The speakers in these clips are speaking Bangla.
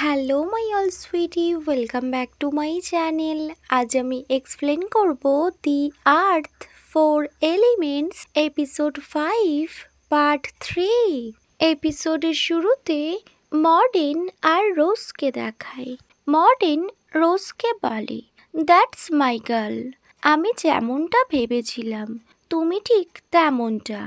Hello my all sweetie, welcome back to my channel. আজ আমি এক্সপ্লেন করব the earth four elements episode 5 part 3। এপিসোডের শুরুতে মর্ডেন আর রোজকে দেখায়। মর্ডেন রোজকে বলে, দ্যাটস মাই গার্ল। আমি যেমনটা ভেবেছিলাম তুমি ঠিক তেমনটা,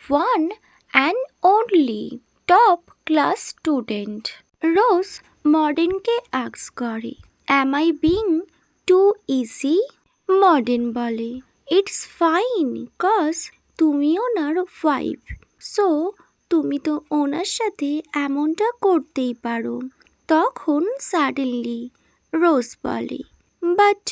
one and only top class student. Rose মর্ডেনকে আস্ক করে, am I being too easy? Morden বলে, ইটস ফাইন কজ তুমি ওনার ওয়াইফ, সো তুমি তো ওনার সাথে এমনটা করতেই পারো। তখন সাডেনলি রোজ বলে, but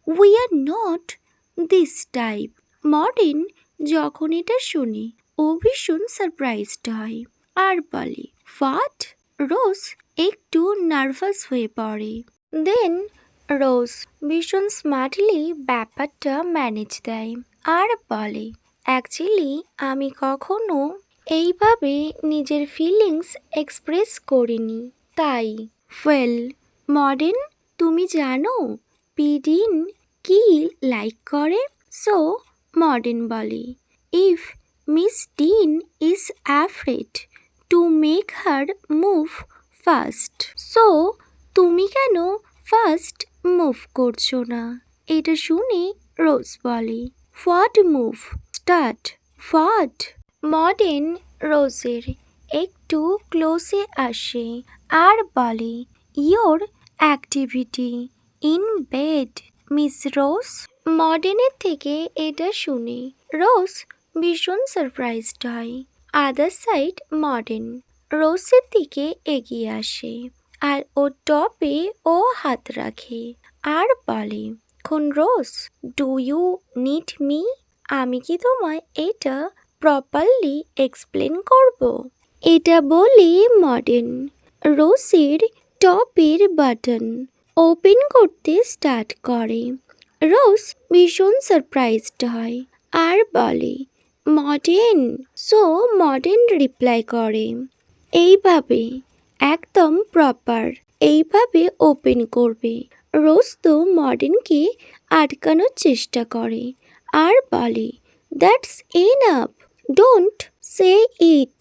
we are not this type. Morden যখন এটা শুনে ও ভীষণ সারপ্রাইজড হয় আর বলে, হোয়াট? রোজ একটু নার্ভাস হয়ে পড়ে। দেন রোজ ভীষণ স্মার্টলি ব্যাপারটা ম্যানেজ দেয় আর বলে, অ্যাকচুয়ালি আমি কখনো এইভাবে নিজের ফিলিংস এক্সপ্রেস করিনি, তাই। ওয়েল মর্ডেন, তুমি জানো পিডিন কি লাইক করে? সো মর্ডেন বলে, if miss dean is afraid to make her move first, so তুমি কেন ফার্স্ট মুভ করছো না? এটা শুনে রোজ বলে, what move? Start what? Morden রোজের একটু ক্লোজে আসে আর বলে, your activity in bed miss Rose. মর্ডেনের থেকে এটা শুনে রোজ ভীষণ সারপ্রাইজড হয়। আদার সাইড মর্ডেন রোজের দিকে এগিয়ে আসে আর ওর টপে ও হাত রাখে আর বলে, খুন রোজ, ডু ইউ নিড মি? আমি কি তোমায় এটা প্রপারলি এক্সপ্লেন করব? এটা বলে মর্ডেন রোজের টপের বাটন ওপেন করতে স্টার্ট করে। রোজ ভীষণ সারপ্রাইজড হয় আর বলে, মর্ডেন? সো মর্ডেন রিপ্লাই করে, এইভাবে একদম প্রপার, এইভাবে ওপেন করবে। রোজ তো মর্ডেনকে আটকানোর চেষ্টা করে আর বলে, দ্যাটস এনাফ, ডোন্ট সে ইট।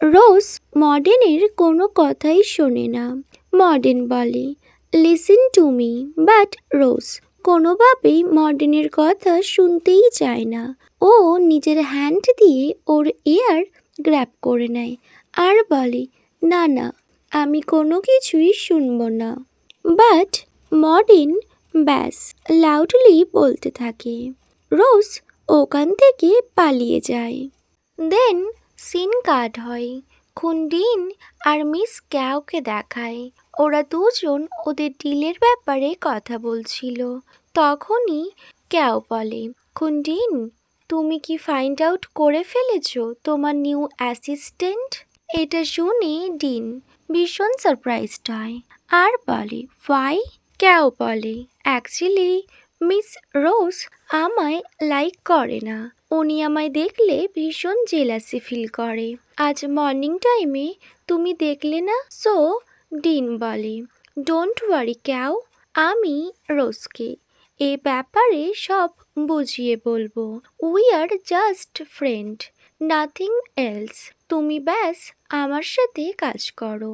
রোজ মর্ডেনের কোনো কথাই শোনে না। মর্ডেন বলে, লিসেন টু মি, বাট রোজ কোনোভাবেই মর্ডেনের কথা শুনতেই চায় না। ও নিজের হ্যান্ড দিয়ে ওর ইয়ার গ্র্যাব করে নেয় আর বলে, না না, আমি কোনো কিছুই শুনবো না। বাট মর্ডেন ব্যাস লাউডলি বলতে থাকে। রোজ ওখান থেকে পালিয়ে যায়। দেন সিন কাট হয়। খুনডিন আর মিস ক্যাওকে দেখায়। ওরা দুজন ওদের ডিলের ব্যাপারে কথা বলছিল। তখনই ক্যাও বলে, খুনডিন, তুমি কি ফাইন্ড আউট করে ফেলেছো তোমার নিউ অ্যাসিস্ট্যান্ট? এটা শুনে ডিন ভীষণ সারপ্রাইজড হয় আর বলে, হোয়াই? ক্যাও বলে, অ্যাকচুয়ালি মিস রোজ আমায় লাইক করে না। উনি আমায় দেখলে ভীষণ জেলাসি ফিল করে। আজ মর্নিং টাইমে তুমি দেখলে না? সো ডিন বলে, ডোন্ট ওয়ারি ক্যাও, আমি রোজকে এ ব্যাপারে সব বুঝিয়ে বলবো। We are just friend, nothing else. তুমি ব্যাস আমার সাথে কাজ করো,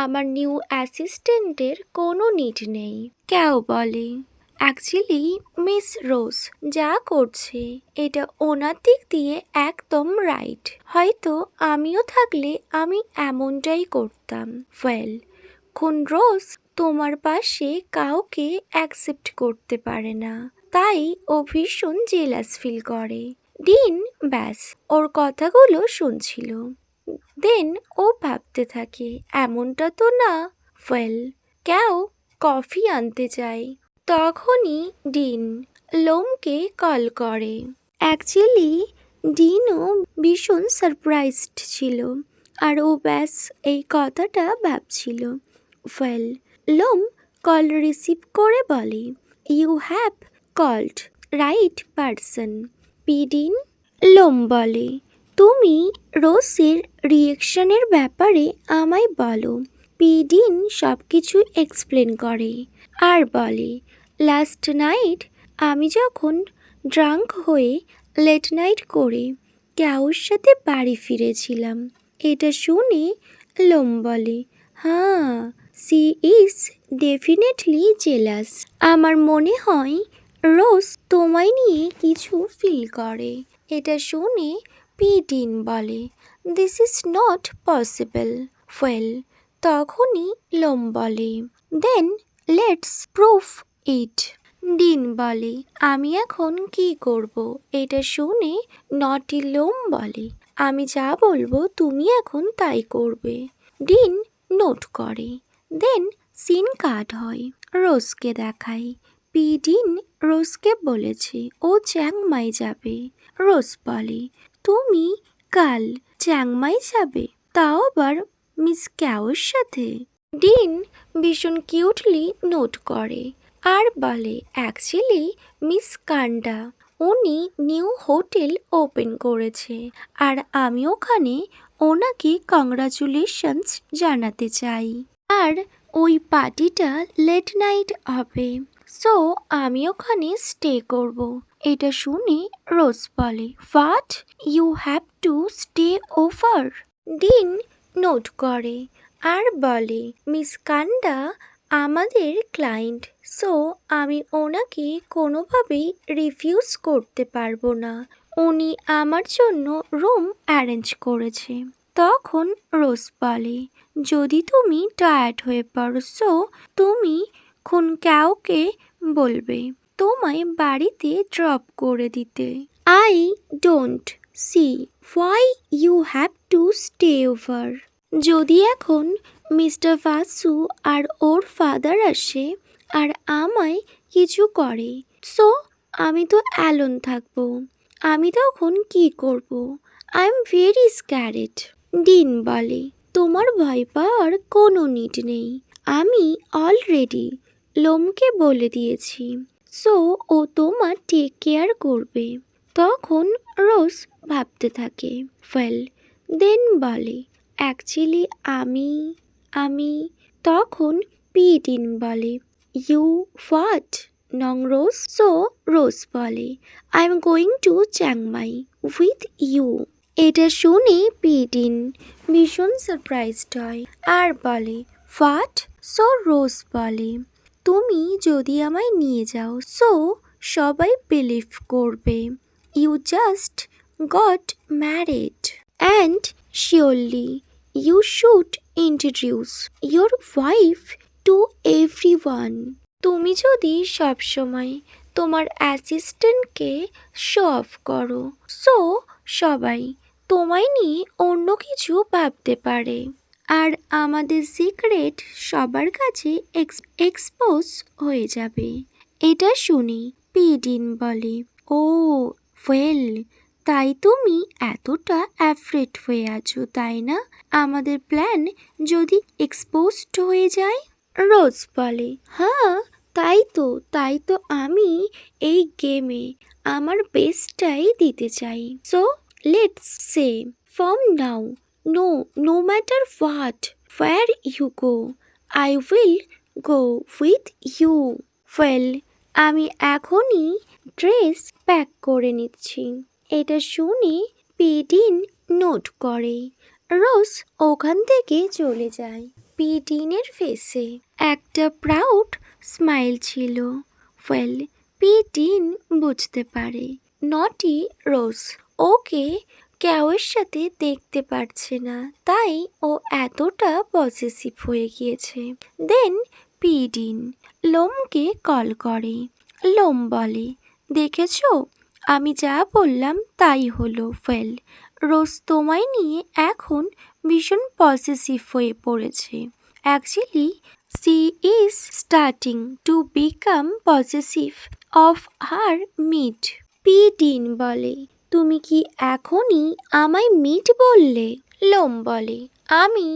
আমার নিউ অ্যাসিস্ট্যান্টের কোনো নিড নেই। ক্যাও বলে, অ্যাকচুয়ালি মিস রোজ যা করছে এটা ওনার দিক দিয়ে একদম রাইট। হয়তো আমিও থাকলে আমি এমনটাই করতাম। ওয়েল খুন রোজ তোমার পাশে কাউকে অ্যাকসেপ্ট করতে পারে না, তাই ও ভীষণ জেলাস ফিল করে। ডিন ব্যাস ওর কথাগুলো শুনছিল। দেন ও ভাবতে থাকে, এমনটা তো না। ওয়েল ক্যাও কফি আনতে চায়। তখনই ডিন লোমকে কল করে। অ্যাকচুয়ালি ডিনও ভীষণ সারপ্রাইজড ছিল আর ও ব্যাস এই কথাটা ভাবছিল। ওয়েল লোম কল রিসিভ করে বলে, you have called right person Pidin. Lom বলে, তুমি রোজের রিয়েকশনের ব্যাপারে আমায় বলো। পিডিন সব কিছু এক্সপ্লেন করে আর বলে, লাস্ট নাইট আমি যখন ড্রাঙ্ক হয়ে লেট নাইট করে ক্যাওর সাথে বাড়ি ফিরেছিলাম। এটা শুনে লোম বলে, হ্যাঁ, সি ইজ ডেফিনেটলি জেলাস। আমার মনে হয় রোজ তোমায় নিয়ে কিছু ফিল করে। এটা শুনে পিডিন বলে, this is not possible. Well, তখনই লোম বলে, then let's proof it. Dean বলে, আমি এখন কি করব? এটা শুনে নটি লোম বলে, আমি যা বলবো তুমি এখন তাই করবে। ডিন নোট করে। দেন সিন কাট হয়, রোজকে দেখায়। পিডিন রোজকে বলেছে ও চ্যাংমাই যাবে। রোজ বলে, তুমি কাল চ্যাংমাই যাবে, তাও আবার মিস ক্যাওর সাথে? ডিন ভীষণ কিউটলি নোট করে আর বলে, অ্যাকচুয়ালি মিস কান্ডা উনি নিউ হোটেল ওপেন করেছে আর আমি ওখানে ওনাকে কংগ্রাচুলেশনস জানাতে চাই। আর ওই পার্টিটা লেট নাইট হবে, সো আমি ওখানে স্টে করব। এটা শুনে রোজ বলে, what, you have to stay over? Dean note করে আর বলে, মিস কান্ডা আমাদের ক্লায়েন্ট, সো আমি ওনাকে কোনোভাবেই রিফিউজ করতে পারবো না। উনি আমার জন্য রুম অ্যারেঞ্জ করেছে। তখন রোজ বলে, যদি তুমি টায়ার্ড হয়ে পড়ো সো তুমি ক্যাওকে বলবে তোমায় বাড়িতে ড্রপ করে দিতে। I don't see why you have to stay over. যদি এখন মিস্টার ভাসু আর ওর ফাদার আসে আর আমায় কিছু করে, সো আমি তো অ্যালোন থাকবো। আমি তখন কি করব? I am very scared. ডিন বলে, তোমার ভয় পাওয়ার কোনো নিড নেই। আমি অলরেডি লোমকে বলে দিয়েছি, সো ও তোমার টেক কেয়ার করবে। তখন রোজ ভাবতে থাকে। ওয়েল, দেন বলে, অ্যাকচুয়ালি আমি তখন পিডিন বলে, ইউ হোয়াট নং রোজ? সো রোজ বলে, I am going to Chiang Mai with you. এটা শুনে পিডিন ভীষণ সারপ্রাইজড হয় আর বলে, হোয়াট? সো রোজ বলে, তুমি যদি আমায় নিয়ে যাও সো সবাই বিলিভ করবে you just got married and surely you should introduce your wife to everyone. তুমি যদি সবসময় তোমার অ্যাসিস্ট্যান্টকে শো অফ করো, সো সবাই তোমায় নিয়ে অন্য কিছু ভাবতে পারে আর আমাদের সিক্রেট সবার কাছে এক্সপোজ হয়ে যাবে। এটা শুনে পিডিন বলে, ও ওয়েল, তাই তুমি এতটা অ্যাফ্রেড হয়ে আছো, তাই না? আমাদের প্ল্যান যদি এক্সপোজড হয়ে যায়? রোজ বলে, হ্যাঁ, তাই তো আমি এই গেমে আমার বেস্টটাই দিতে চাই। So let's say from now, no matter what, where you go, I will go with you. Well, আমি এখনই ড্রেস প্যাক করে নিচ্ছি। এটা শুনে পিডিন নোট করে। রোজ ওখান থেকে চলে যায়। পিডিনের ফেসে একটা প্রাউড স্মাইল ছিল। ওয়েল, পিডিন বুঝতে পারে নটি রোজ ওকে ক্যাওয়ের সাথে দেখতে পারছে না, তাই ও এতটা পসেসিভ হয়ে গিয়েছে। দেন পিডিন লোমকে কল করে। লোম বলে, দেখেছো, আমি যা বললাম তাই হলো। ওয়েল, রোজ তোমায় নিয়ে এখন ভীষণ পসেসিভ হয়ে পড়েছে। Actually she is starting to become possessive of her meet. Pidin বলে, তুমি কি এখনই আমায় মিট বললে? লোম বলে, আমি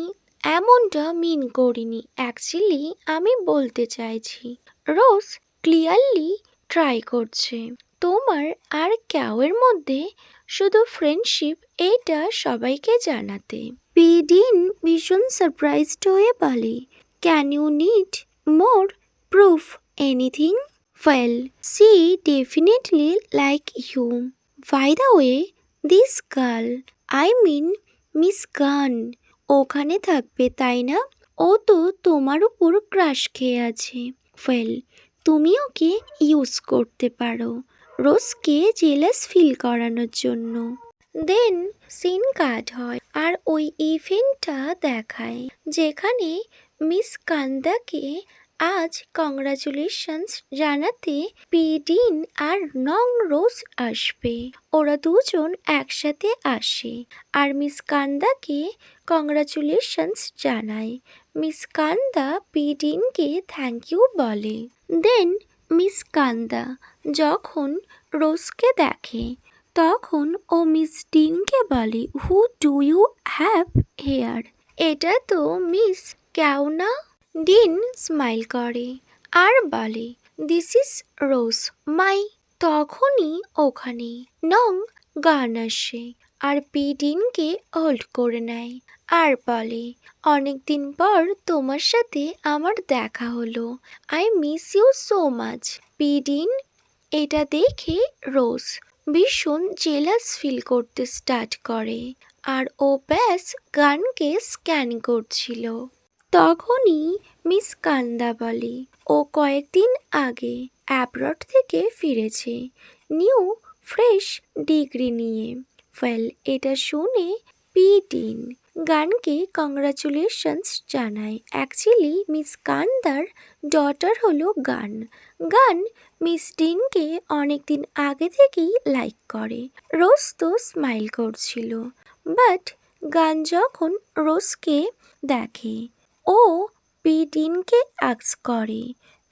এমনটা মিন করিনি, অ্যাকচুয়ালি আমি বলতে চাইছি। রোজ ক্লিয়ারলি ট্রাই করছে তোমার আর ক্যাওয়ের মধ্যে শুধু ফ্রেন্ডশিপ, এইটা সবাইকে জানাতে। পিডিন ভীষণ সারপ্রাইজড হয়ে বলে, can you need more proof anything? Well, she definitely like you. By the way, this girl, I mean Miss Gun, ওখানে থাকবে তাই না? ও তো তোমার উপর ক্রাশ খেয়ে আছে। ওয়েল, তুমি ওকে ইউজ করতে পারো রোজকে জেলাস ফিল করানোর জন্য। দেন সিন কাট হয় আর ওই ইভেন্টটা দেখায় যেখানে মিস কান্দাকে আজ কংগ্রাচুলেশনস জানাতে পিডিন আর নং রোজ আসবে। ওরা দুজন একসাথে আসে আর মিস কান্দাকে কংগ্রাচুলেশনস জানায়। মিস কান্দা পিডিনকে থ্যাংক ইউ বলে। দেন মিস কান্দা যখন রোজকে দেখে তখন ও মিস ডিনকে বলে, who do you have here? এটা তো মিস কেওনা। ডিন স্মাইল করে আর বলে, দিস ইজ রোজ মাই। তখনই ওখানে নং গান আসে আর পিডিনকে হোল্ড করে নেয় আর বলে, অনেকদিন পর তোমার সাথে আমার দেখা হলো, I miss you so much Pidin. এটা দেখে রোজ ভীষণ জেলাস ফিল করতে স্টার্ট করে আর ও ব্যাস গানকে স্ক্যান করছিল। তখনই মিস কান্দা বলে, ও কয়েকদিন আগে অ্যাব্রড থেকে ফিরেছে নিউ ফ্রেশ ডিগ্রি নিয়ে। ওয়েল, এটা শুনে পিডিন গানকে কংগ্রাচুলেশনস জানায়। অ্যাকচুয়ালি মিস কান্দার ডটার হলো গান। গান মিস ডিনকে অনেকদিন আগে থেকেই লাইক করে। রোজ তো স্মাইল করছিল, বাট গান যখন রোজকে দেখে ও পিডিনকে আস্ক করে,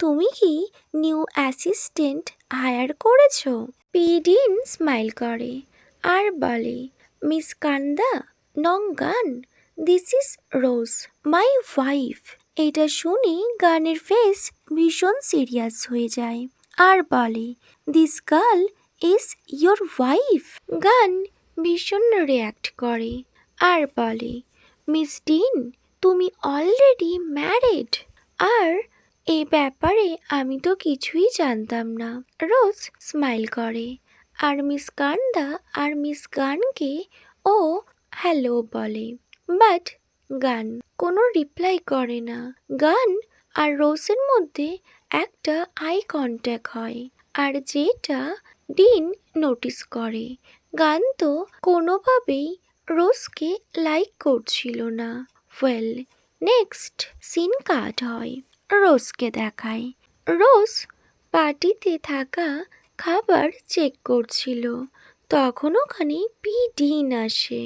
তুমি কি নিউ অ্যাসিস্ট্যান্ট হায়ার করেছো? পিডিন স্মাইল করে আর বলে, মিস কান্দা, নং গান, this is rose my wife. এটা শুনে গানের ফেস ভীষণ সিরিয়াস হয়ে যায় আর বলে, this girl is your wife? গান ভীষণ রিয়্যাক্ট করে আর বলে, মিস ডিন, তুমি অলরেডি ম্যারিড? আর এ ব্যাপারে আমি তো কিছুই জানতাম না। রোজ স্মাইল করে আর মিস কান্দা আর মিস গানকে ও হ্যালো বলে, বাট গান কোনো রিপ্লাই করে না। গান আর রোজের মধ্যে একটা আই কন্ট্যাক্ট হয় আর যেটা ডিন নোটিস করে। গান তো কোনোভাবেই রোজকে লাইক করছিল না। ওয়েল, নেক্সট সিন কাট হয়, রোজকে দেখায়। রোজ পার্টিতে থাকা খাবার চেক করছিল, তখন ওখানে ডিন আসে।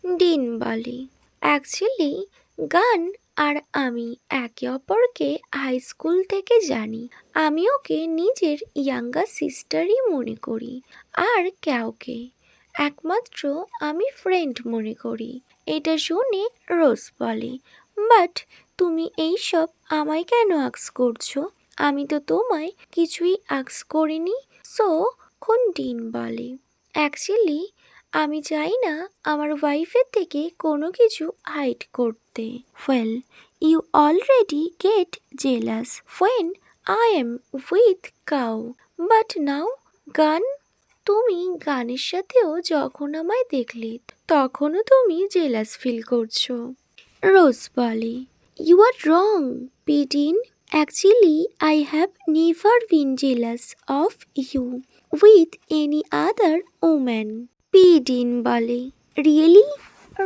ডিন বলে, অ্যাকচুয়ালি গান আর আমি একে অপরকে হাই স্কুল থেকে জানি। আমি ওকে নিজের ইয়াঙ্গার সিস্টারই মনে করি আর কাউকে একমাত্র আমি ফ্রেন্ড মনে করি। এটা শুনে রোজ বলে, বাট তুমি এইসব আমায় কেন আক্স করছো? আমি তো তোমায় কিছুই আক্স করিনি। সো ডিন বলে, অ্যাকচুয়ালি আমি চাই না আমার ওয়াইফের থেকে কোনো কিছু হাইড করতে। Well, you already get jealous when I am with Kao, but now Gun, তুমি গানের সাথেও যখন আমায় দেখলে তখনও তুমি জেলাস ফিল করছো। রোজ বলে, you are wrong Pidin. Actually I have never been jealous of you with any other woman. Pidin বলে, রিয়েলি?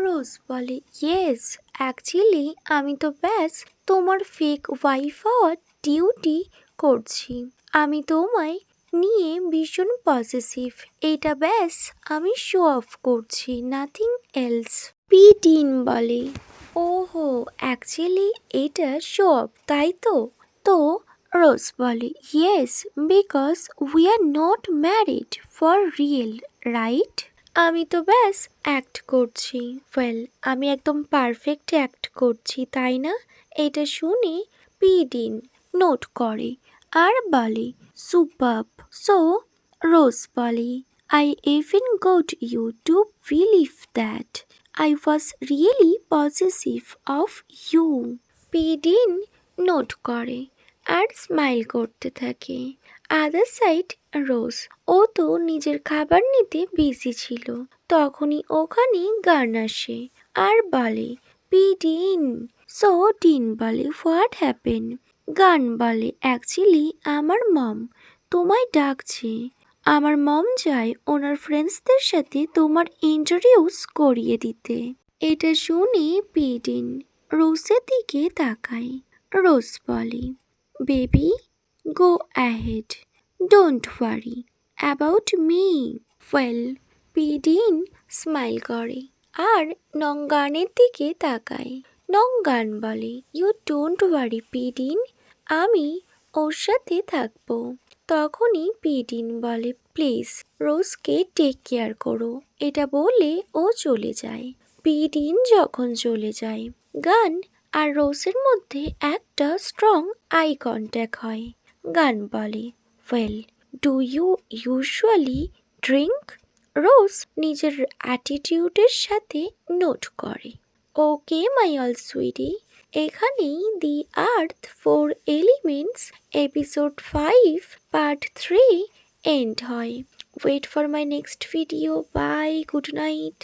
রোজ বলে, ইয়েস, অ্যাকচুয়ালি আমি তো ব্যাস তোমার ফেক ওয়াইফ হওয়ার ডিউটি করছি। আমি তোমায় নিয়ে ভীষণ পজিটিভ, এটা ব্যাস আমি শো অফ করছি, নাথিং এলস। পিডিন বলে, ওহো, অ্যাকচুয়ালি এটা শো অফ তাই তো? তো রোজ বলে, yes, because we are not married for real, right? আমি তো ব্যাস অ্যাক্ট করছি। ওয়েল, আমি একদম পারফেক্ট অ্যাক্ট করছি তাই না? এটা শুনে পিডিন নোট করে আর বলে, সুপারব। সো রোজ বলে, I even got you to believe that I was really possessive of you. Pidin note করে আর স্মাইল করতে থাকে। আদার সাইড রোজ, ও তো নিজের খাবার নিতে বিজি ছিল। তখনই ওখানে গান আসে আর বলে পিডিন। সো ডিন বলে হোয়াট হ্যাপেন। গান বলে অ্যাকচুয়ালি আমার মম তোমায় ডাকছে। আমার মম চায় ওনার ফ্রেন্ডসদের সাথে তোমার ইন্ট্রোডিউস করিয়ে দিতে। এটা শুনে পিডিন রোজের দিকে তাকায়। রোজ বলে baby go ahead, don't worry about me. Well, Pidin smile করে আর নঙ্গানের দিকে তাকায়। নঙ্গান বলে ইউ ডোন্ট ওয়ারি পিডিন, আমি ওর সাথে থাকবো। তখনই পিডিন বলে প্লিজ রোজকে টেক কেয়ার করো। এটা বলে ও চলে যায়। পিডিন যখন চলে যায়, গান আর রোজের মধ্যে একটা স্ট্রং আই কন্ট্যাক্ট হয়। গান বলে well, do you usually drink? Rose নিজের অ্যাটিটিউডের সাথে নোট করে ওকে মাই অল সুইটি। এখানেই the earth four elements episode 5 part 3 end হয়। Wait for my next video. Bye, good night.